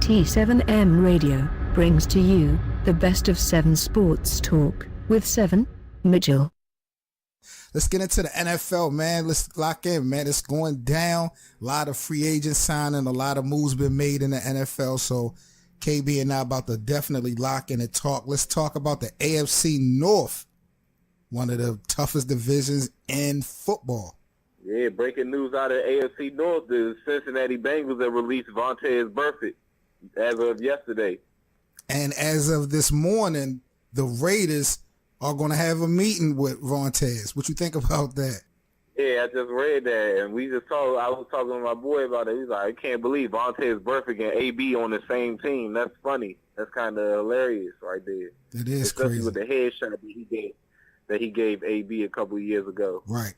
T7M Radio brings to you the best of 7 sports talk with 7 Mitchell. Let's get into the NFL, man. Let's lock in, man. It's going down. A lot of free agents signing, a lot of moves been made in the NFL. So KB and I about to definitely lock in and talk. Let's talk about the AFC North, one of the toughest divisions in football. Yeah, breaking news out of AFC North, the Cincinnati Bengals have released Vontaze Burfict as of yesterday. And as of this morning, the Raiders are going to have a meeting with Vontaze. What you think about that? Yeah, I just read that, and I was talking to my boy about it. He's like, I can't believe Vontaze Burfict and AB on the same team. That's funny. That's kind of hilarious right there. It is especially crazy. With the headshot that he gave AB a couple of years ago. Right.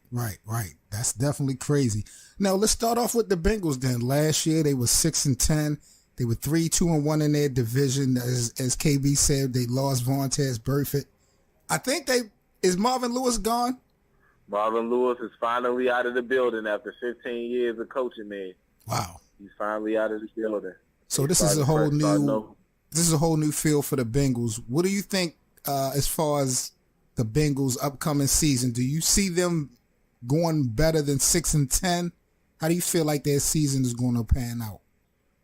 That's definitely crazy. Now, let's start off with the Bengals then. Last year, they were 6-10. They were 3-2-1 in their division. As KB said, they lost Vontaze Burfict. I think is Marvin Lewis gone? Marvin Lewis is finally out of the building after 15 years of coaching, man. Wow. He's finally out of the building. So this is a whole new feel for the Bengals. What do you think as far as the Bengals' upcoming season? Do you see them going better than 6-10? How do you feel like their season is going to pan out?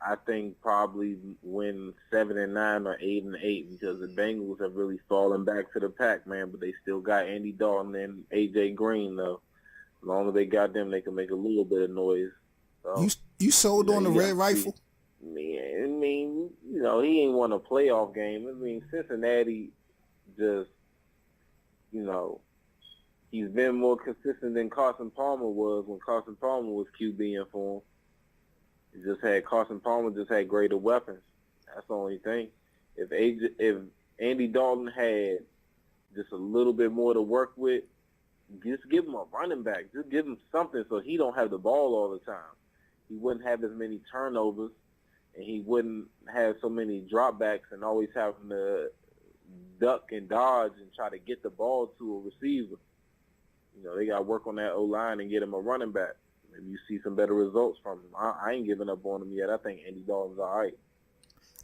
I think probably win 7-9 or 8-8 because the Bengals have really fallen back to the pack, man. But they still got Andy Dalton and AJ Green, though. As long as they got them, they can make a little bit of noise. So, you sold on the Red Rifle? I mean, he ain't won a playoff game. I mean, Cincinnati just, he's been more consistent than Carson Palmer was when Carson Palmer was QBing for him. Carson Palmer just had greater weapons. That's the only thing. If Andy Dalton had just a little bit more to work with, just give him a running back. Just give him something so he don't have the ball all the time. He wouldn't have as many turnovers, and he wouldn't have so many dropbacks and always having to duck and dodge and try to get the ball to a receiver. They got to work on that O-line and get him a running back. Maybe you see some better results from him. I ain't giving up on him yet. I think Andy Dalton's all right.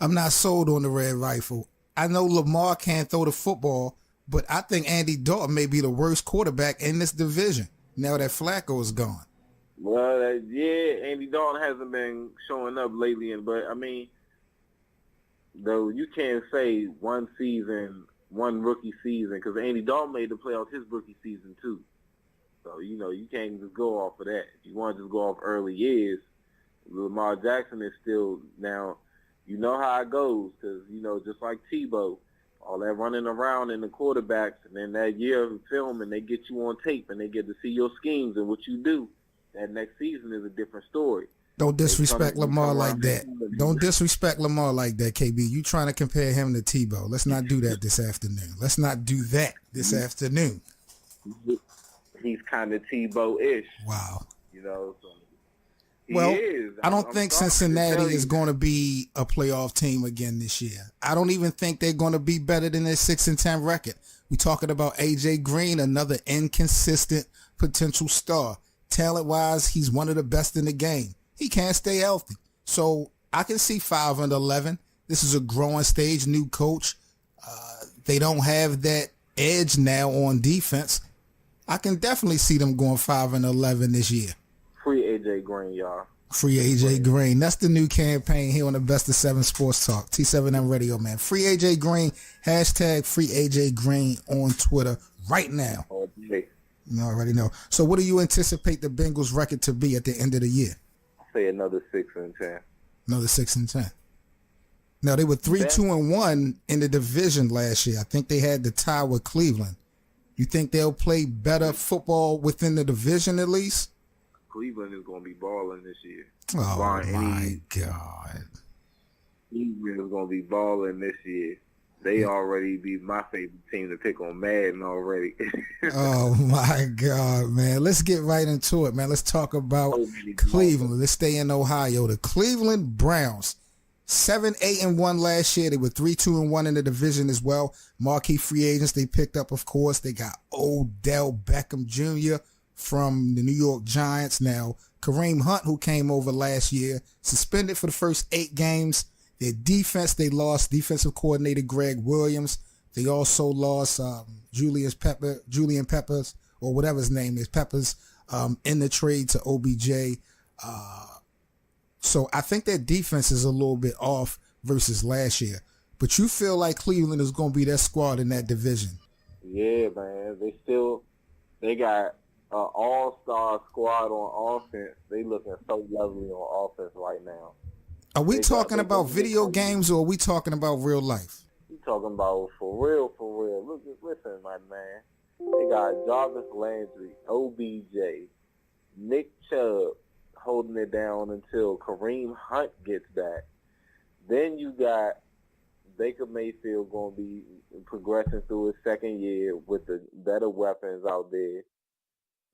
I'm not sold on the Red Rifle. I know Lamar can't throw the football, but I think Andy Dalton may be the worst quarterback in this division now that Flacco is gone. Well, Andy Dalton hasn't been showing up lately, but though you can't say one rookie season, because Andy Dalton made the playoffs his rookie season too. So, you can't just go off of that. If you want to just go off early years, Lamar Jackson is still now, how it goes, because, just like Tebow, all that running around in the quarterbacks, and then that year of film, and they get you on tape, and they get to see your schemes and what you do. That next season is a different story. Don't disrespect Lamar like that. Don't disrespect Lamar like that, KB. You trying to compare him to Tebow. Let's not do that this afternoon. Afternoon. He's kind of Tebow-ish. Wow. So well, is. I don't think Cincinnati is going to be a playoff team again this year. I don't even think they're going to be better than their 6-10 record. We're talking about AJ Green, another inconsistent potential star. Talent-wise, he's one of the best in the game. He can't stay healthy. So I can see 5-11. This is a growing stage, new coach. They don't have that edge now on defense. I can definitely see them going 5-11 this year. Free AJ Green, y'all. Free AJ Green. That's the new campaign here on the Best of 7 Sports Talk. T7M Radio, man. Free AJ Green. Hashtag Free AJ Green on Twitter right now. Okay. You already know. So what do you anticipate the Bengals record to be at the end of the year? I'll say another 6-10. Another 6-10. Now, they were 3-2-1 in the division last year. I think they had the tie with Cleveland. You think they'll play better football within the division at least? Cleveland is going to be balling this year. Oh, my God. Cleveland is going to be balling this year. They already be my favorite team to pick on Madden already. Oh, my God, man. Let's get right into it, man. Let's talk about Cleveland. Let's stay in Ohio. The Cleveland Browns, 7-8-1 last year. They were 3-2-1 in the division as well. Marquee free agents they picked up, of course. They got Odell Beckham Jr. from the New York Giants. Now, Kareem Hunt, who came over last year, suspended for the first 8 games. Their defense, they lost defensive coordinator Greg Williams. They also lost Julian Peppers, or whatever his name is, Peppers, in the trade to OBJ. So I think their defense is a little bit off versus last year. But you feel like Cleveland is going to be that squad in that division? Yeah, man. They got an all-star squad on offense. They looking so lovely on offense right now. Are we talking about video games, or are we talking about real life? You talking about for real, for real. Listen, my man. They got Jarvis Landry, OBJ, Nick Chubb holding it down until Kareem Hunt gets back. Then you got Baker Mayfield going to be progressing through his second year with the better weapons out there.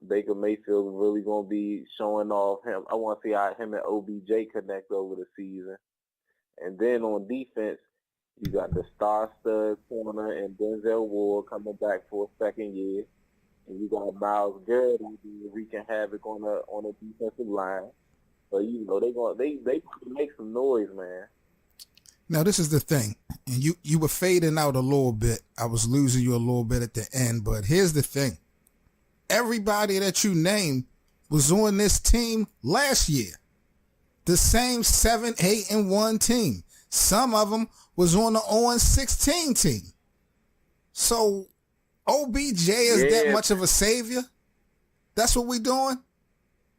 Baker Mayfield really going to be showing off him. I want to see how him and OBJ connect over the season. And then on defense, you got the star stud corner and Denzel Ward coming back for a second year. And you got Myles Garrett wreaking havoc on the defensive line. So, you know, they make some noise, man. Now, this is the thing, and you were fading out a little bit. I was losing you a little bit at the end, but here's the thing. Everybody that you named was on this team last year. The same 7-8-1 team. Some of them was on the 0-16 team. So, OBJ is that much of a savior? That's what we doing?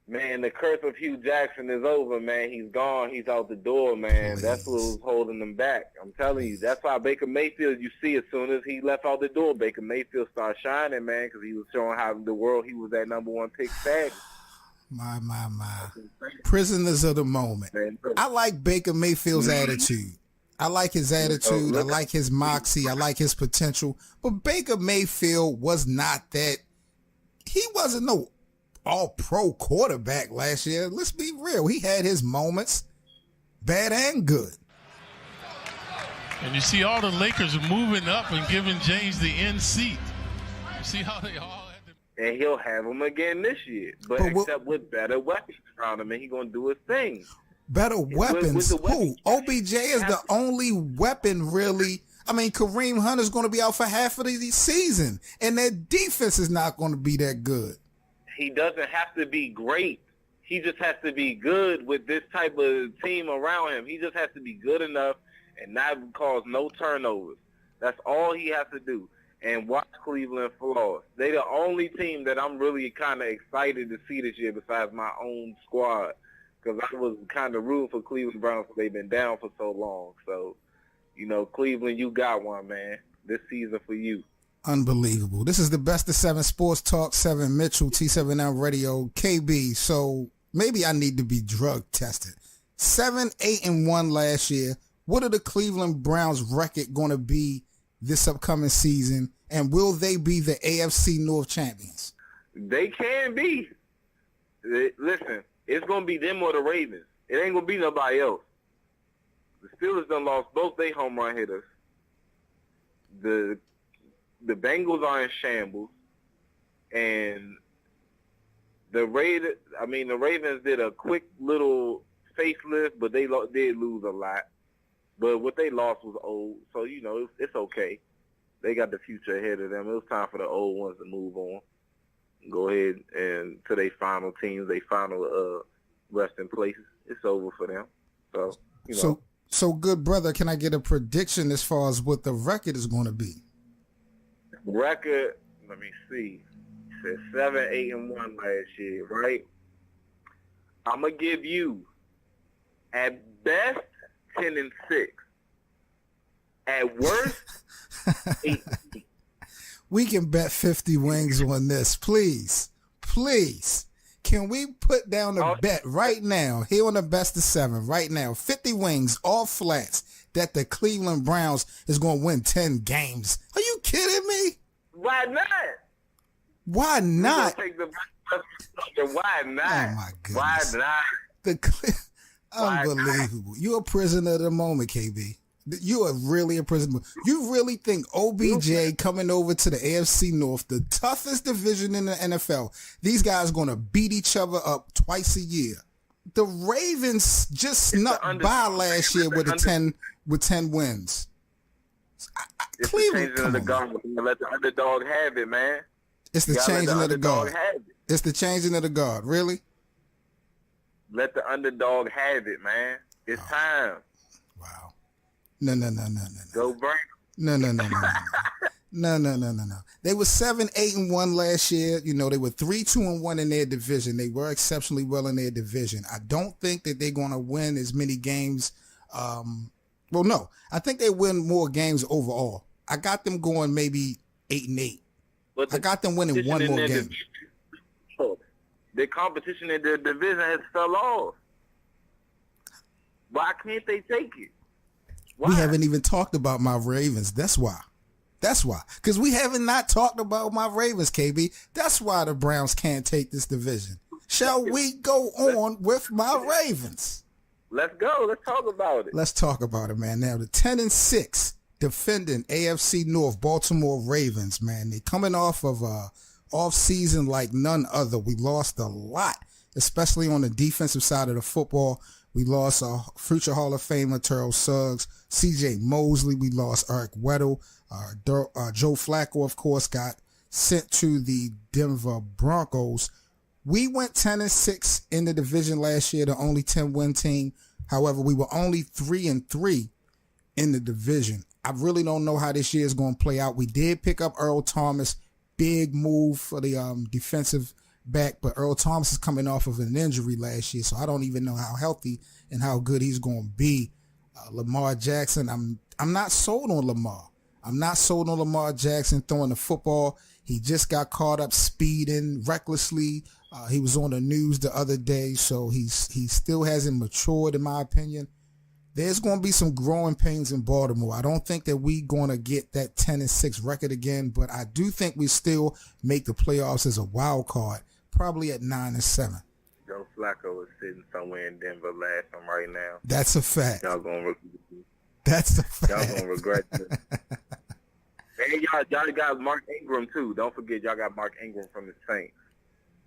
Man, the curse of Hugh Jackson is over, man. He's gone. He's out the door, man. Please. That's what was holding him back. I'm telling you. That's why Baker Mayfield, you see, as soon as he left out the door, Baker Mayfield started shining, man, because he was showing how the world he was that number one pick status. My. Prisoners of the moment. I like Baker Mayfield's attitude. I like his attitude. I like his moxie. I like his potential. But Baker Mayfield was not that. He wasn't no all-pro quarterback last year. Let's be real. He had his moments, bad and good. And you see all the Lakers moving up and giving James the end seat. You see how they all had to... And he'll have him again this year, but except with better weapons around him, and he's going to do his thing. Better weapons? Who? OBJ is the only weapon, really. I mean, Kareem Hunt is going to be out for half of the season, and their defense is not going to be that good. He doesn't have to be great. He just has to be good with this type of team around him. He just has to be good enough and not cause no turnovers. That's all he has to do. And watch Cleveland floss. They're the only team that I'm really kind of excited to see this year besides my own squad, because I was kind of rooting for Cleveland Browns because they've been down for so long. So, you know, Cleveland, you got one, man. This season for you. Unbelievable. This is the best of 7 Sports Talk, 7 Mitchell, T7M Radio, KB. So maybe I need to be drug tested. 7-8-1 last year. What are the Cleveland Browns record going to be this upcoming season? And will they be the AFC North champions? They can be. Listen, it's going to be them or the Ravens. It ain't going to be nobody else. The Steelers done lost both their home run hitters. The Bengals are in shambles, and the Ravens did a quick little facelift, but they did lose a lot. But what they lost was old, so, you know, it's okay. They got the future ahead of them. It was time for the old ones to move on. Go ahead and to their final teams, they final resting places. It's over for them. So, you know. So good brother, can I get a prediction as far as what the record is going to be? Record, let me see. It said 7-8-1 last year, right? I'm gonna give you at best 10-6. At worst, 8. We can bet 50 wings on this, please. Can we put down a bet right now here on the best of 7 right now? 50 wings, all flats, that the Cleveland Browns is going to win 10 games. Are you kidding me? Why not? Why not? Why not? Oh, my goodness. Why not? Unbelievable. You're a prisoner of the moment, KB. You are really a prisoner. You really think OBJ coming over to the AFC North, the toughest division in the NFL, these guys are going to beat each other up twice a year? The Ravens just snuck by last year with 10 wins. It's Cleveland, the changing of the guard. Let the underdog have it, man. It's the changing of the guard. Have it. It's the changing of the guard. Really? Let the underdog have it, man. It's time. Wow. No. Go break. No. No. They were 7-8-1 last year. You know, they were 3-2-1 in their division. They were exceptionally well in their division. I don't think that they're going to win as many games. Well, no. I think they win more games overall. I got them going maybe 8-8. But I got them winning one more game. The competition in their division has fell off. Why can't they take it? Why? We haven't even talked about my Ravens. That's why. Because we haven't not talked about my Ravens, KB. That's why the Browns can't take this division. Shall we go on with my Ravens? Let's go. Let's talk about it. Let's talk about it, man. Now, the 10-6 defending AFC North Baltimore Ravens, man. They coming off of off-season like none other. We lost a lot, especially on the defensive side of the football. We lost our future Hall of Famer, Terrell Suggs, C.J. Mosley. We lost Eric Weddle. Joe Flacco, of course, got sent to the Denver Broncos. We went 10-6 in the division last year, the only 10-win team. However, we were only 3-3 in the division. I really don't know how this year is going to play out. We did pick up Earl Thomas, big move for the defensive back, but Earl Thomas is coming off of an injury last year, so I don't even know how healthy and how good he's going to be. Lamar Jackson, I'm not sold on Lamar. I'm not sold on Lamar Jackson throwing the football. He just got caught up speeding recklessly. He was on the news the other day, so he still hasn't matured, in my opinion. There's going to be some growing pains in Baltimore. I don't think that we going to get that 10-6 record again, but I do think we still make the playoffs as a wild card, probably at 9-7. Joe Flacco is sitting somewhere in Denver laughing right now. That's a fact. Y'all gonna That's a fact. Y'all gonna regret it. And y'all got Mark Ingram too. Don't forget y'all got Mark Ingram from the Saints.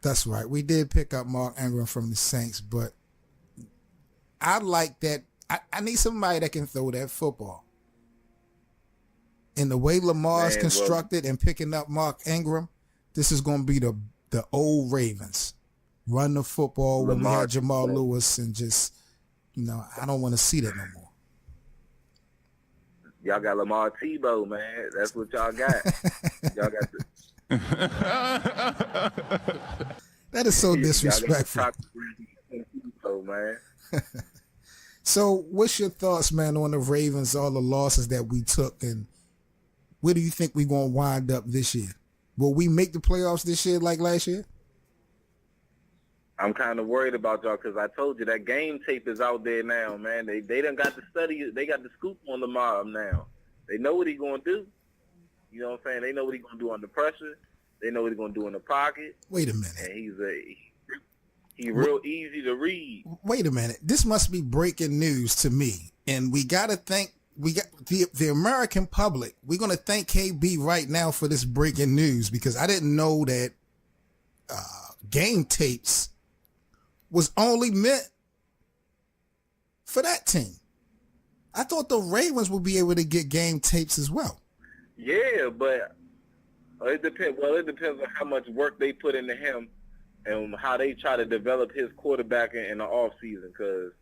That's right. We did pick up Mark Ingram from the Saints, but I like that. I need somebody that can throw that football. And the way Lamar's constructed and picking up Mark Ingram, this is going to be the old Ravens. Run the football when we had Jamal Lewis and just, I don't want to see that no more. Y'all got Lamar Tebow, man. That's what y'all got. Y'all got That is so disrespectful. Man. So what's your thoughts, man, on the Ravens, all the losses that we took, and where do you think we're going to wind up this year? Will we make the playoffs this year like last year? I'm kind of worried about y'all because I told you that game tape is out there now, man. They done got the study. They got the scoop on Lamar now. They know what he's going to do. You know what I'm saying? They know what he's going to do under pressure. They know what he's going to do in the pocket. Wait a minute. And he's real easy to read. Wait a minute. This must be breaking news to me. And we got to thank the American public. We're going to thank KB right now for this breaking news because I didn't know that game tapes was only meant for that team. I thought the Ravens would be able to get game tapes as well. Yeah, but it depends. Well, it depends on how much work they put into him and how they try to develop his quarterback in the off season. Because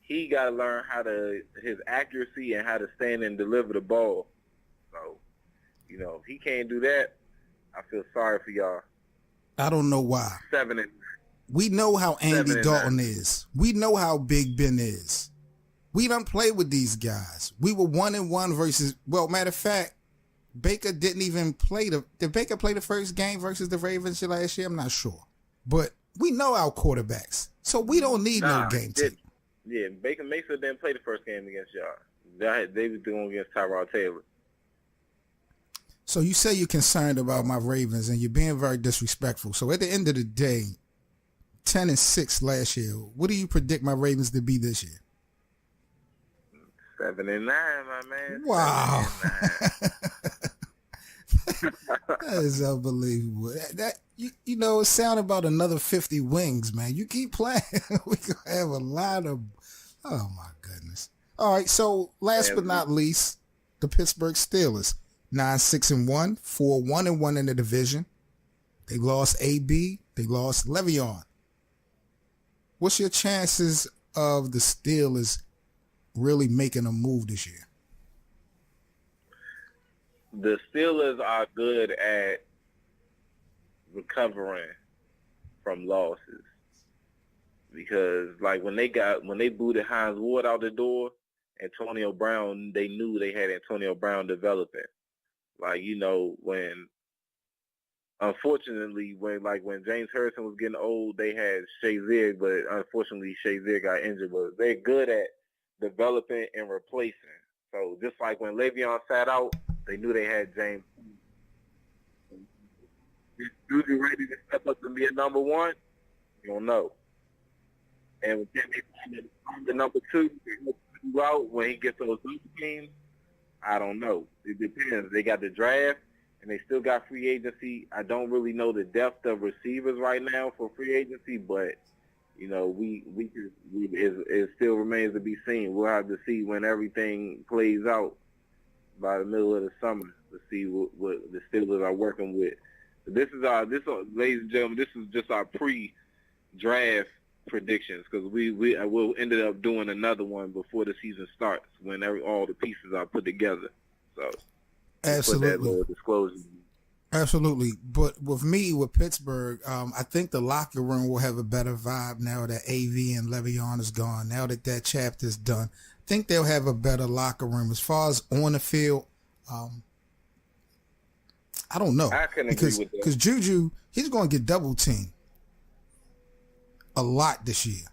he got to learn his accuracy and how to stand and deliver the ball. So, if he can't do that, I feel sorry for y'all. I don't know why. 7-9. We know how Andy Dalton is. We know how Big Ben is. We don't play with these guys. We were 1-1 versus, well, matter of fact, Baker didn't even play did Baker play the first game versus the Ravens last year? I'm not sure. But we know our quarterbacks. So we don't need no game tape. Yeah, Baker Mayfield didn't play the first game against y'all. They was doing against Tyrod Taylor. So you say you're concerned about my Ravens and you're being very disrespectful. So at the end of the day, 10-6 last year. What do you predict my Ravens to be this year? 7-9, my man. Wow. That is unbelievable. You know, it sounded about another 50 wings, man. You keep playing. We gonna have a lot of. Oh my goodness. All right. So last but not least, the Pittsburgh Steelers, 9-6-1, 4-1-1 in the division. They lost AB. They lost Le'Veon. What's your chances of the Steelers really making a move this year? The Steelers are good at recovering from losses because, like, when they booted Hines Ward out the door, Antonio Brown, they knew they had Antonio Brown developing. Like, you know, unfortunately, when James Harrison was getting old, they had Shazier, but unfortunately Shazier got injured. But they're good at developing and replacing. So just like when Le'Veon sat out, they knew they had James. Is Juju ready to step up and be a number one? You don't know. And can they find the number two out when he gets those super teams? I don't know. It depends. They got the draft, and they still got free agency. I don't really know the depth of receivers right now for free agency, but you know, it still remains to be seen. We'll have to see when everything plays out by the middle of the summer to see what the Steelers are working with. Ladies and gentlemen, this is just our pre-draft predictions because we'll ended up doing another one before the season starts when all the pieces are put together. So absolutely, put that little disclosure. Absolutely, but with Pittsburgh, I think the locker room will have a better vibe now that AV and Le'Veon is gone. Now that chapter is done, I think they'll have a better locker room as far as on the field. I don't know. I can agree with that. Because Juju, he's going to get double teamed a lot this year.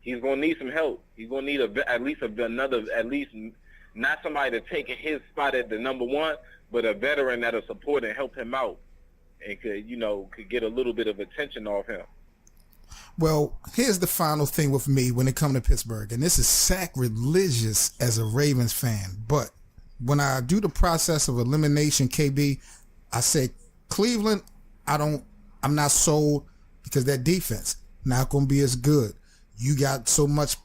He's going to need some help. He's going to need at least not somebody to take his spot at the number one, but a veteran that'll support and help him out and could get a little bit of attention off him. Well, here's the final thing with me when it comes to Pittsburgh, and this is sacrilegious as a Ravens fan, but when I do the process of elimination, KB, I say Cleveland, I'm not sold because that defense not going to be as good. You got so much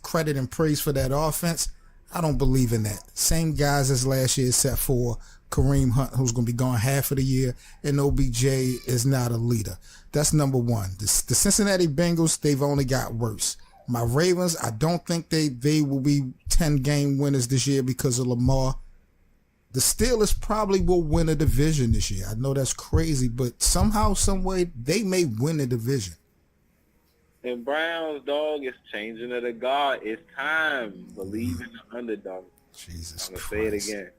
credit and praise for that offense. I don't believe in that. Same guys as last year except for Kareem Hunt, who's going to be gone half of the year, and OBJ is not a leader. That's number one. The Cincinnati Bengals, they've only got worse. My Ravens, I don't think they will be 10-game winners this year because of Lamar. The Steelers probably will win a division this year. I know that's crazy, but somehow, some way, they may win the division. And Browns, dog, is changing to the God. It's time. Believe in the underdog. Jesus I'm going to Christ. say it again.